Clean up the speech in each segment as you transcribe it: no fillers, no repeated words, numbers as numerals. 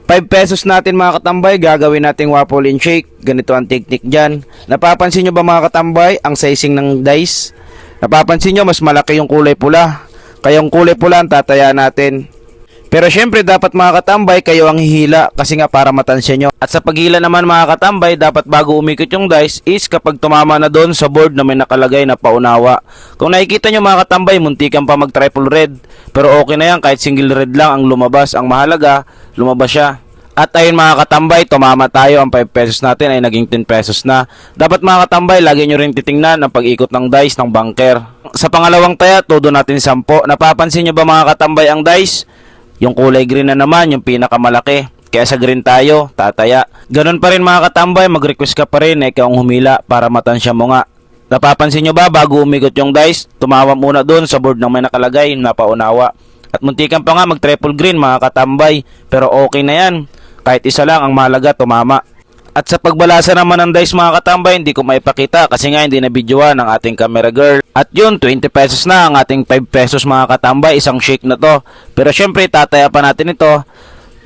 5 pesos natin mga katambay, gagawin nating waffle and shake. Ganito ang technique dyan. Napapansin nyo ba mga katambay, ang sizing ng dice? Napapansin nyo, mas malaki yung kulay pula. Kaya yung kulay pula ang tataya natin. Pero syempre dapat mga katambay, kayo ang hihila kasi nga para matansya nyo. At sa paghila naman mga katambay, dapat bago umikot yung dice is kapag tumama na doon sa board na may nakalagay na paunawa. Kung nakikita nyo mga katambay, muntikan pa mag triple red. Pero okay na yan, kahit single red lang ang lumabas. Ang mahalaga, lumabas siya. At ayun mga katambay, tumama tayo. Ang 5 pesos natin ay naging 10 pesos na. Dapat mga katambay, lagi nyo rin titingnan ang pag-ikot ng dice ng bunker. Sa pangalawang taya, todo natin 10. Napapansin nyo ba mga katambay ang dice? Yung kulay green na naman, yung pinakamalaki. Kaya sa green tayo, tataya. Ganun pa rin mga katambay, mag-request ka pa rin na ikaw ang humila para matansya mo nga. Napapansin nyo ba, bago umikot yung dice, tumawa muna doon sa board ng may nakalagay na paunawa. At muntikan pa nga mag-triple green mga katambay. Pero okay na yan. Kahit isa lang, ang mahalaga, tumama. At sa pagbalasa naman ng dice mga katambay, hindi ko maipakita kasi nga hindi na videoan ng ating camera girl. At yun, 20 pesos na ang ating 5 pesos mga katambay, isang shake na to. Pero syempre, tataya pa natin ito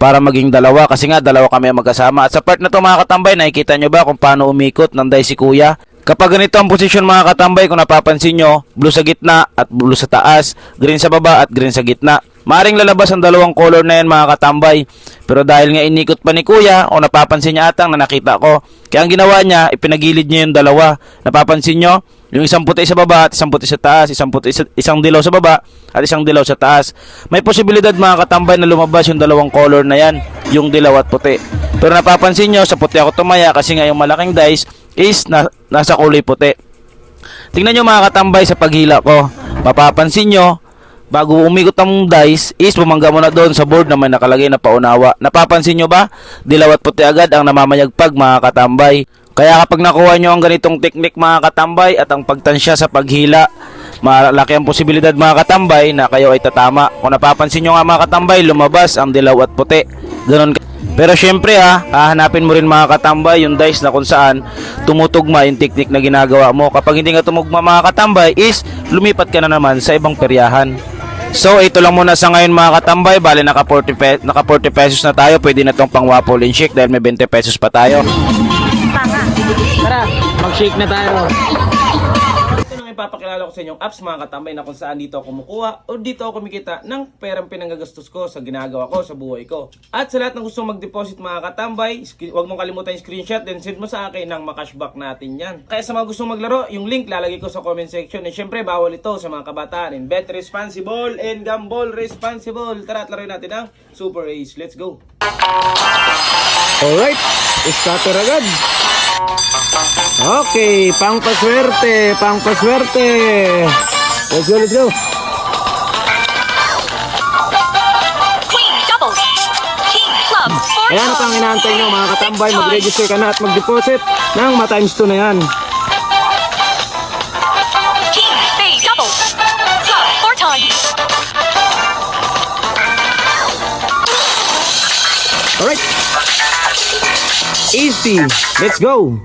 para maging dalawa kasi nga dalawa kami magkasama. At sa part na to mga katambay, nakikita nyo ba kung paano umikot ng dice si kuya? Kapag ganito ang posisyon mga katambay, kung napapansin nyo, blue sa gitna at blue sa taas, green sa baba at green sa gitna. Maaring lalabas ang dalawang color na yan mga katambay. Pero dahil nga inikot pa ni kuya, o napapansin niya atang na nakita ko, kaya ang ginawa niya, ipinagilid niya yung dalawa. Napapansin nyo, yung isang puti sa baba at isang puti sa taas, isang dilaw sa baba at isang dilaw sa taas. May posibilidad mga katambay na lumabas yung dalawang color na yan, yung dilaw at puti. Pero napapansin nyo, sa puti ako tumaya kasi nga yung malaking dice is nasa kulay puti. Tingnan nyo mga katambay sa paghila ko. Mapapansin nyo, bago umikot ang dice is bumangga mo na doon sa board na may nakalagay na paunawa. Napapansin nyo ba? Dilaw at puti agad ang namamayagpag mga katambay. Kaya kapag nakuha nyo ang ganitong teknik mga katambay at ang pagtansya sa paghila, malaki ang posibilidad mga katambay na kayo ay tatama. Kung napapansin nyo nga mga katambay, lumabas ang dilaw at puti. Ganun. Pero syempre hahanapin mo rin mga katambay yung dice na kung saan tumutugma yung teknik na ginagawa mo. Kapag hindi nga tumugma mga katambay is lumipat ka na naman sa ibang peryahan. So ito lang muna sa ngayon mga katambay. Bale naka 40 pesos na tayo. Pwede na tong pang waffle and shake dahil may 20 pesos pa tayo. Tara, mag-shake na tayo. Ito nang ipapakilala ko sa inyong apps mga katambay na kung saan dito ako kumukuha o dito ako kumikita ng perang pinanggagastos ko sa ginagawa ko sa buhay ko. At sa lahat ng gustong mag-deposit mga katambay, huwag mong kalimutan yung screenshot then send mo sa akin ng makashback natin yan. Kaya sa mga gustong maglaro, yung link lalagay ko sa comment section. And syempre bawal ito sa mga kabataan. And bet responsible and gamble responsible. Tara at laruin natin ang Super Ace. Let's go! Alright, starter agad. Okay, pang paswerte. Let's go. Queen double. King club. Ayan na pang inaantay nyo mga katambay. Mag-register ka na at mag-deposit ng ma-times 2 na yan. King spade double. Club 4 times. Alright. Easy. Let's go.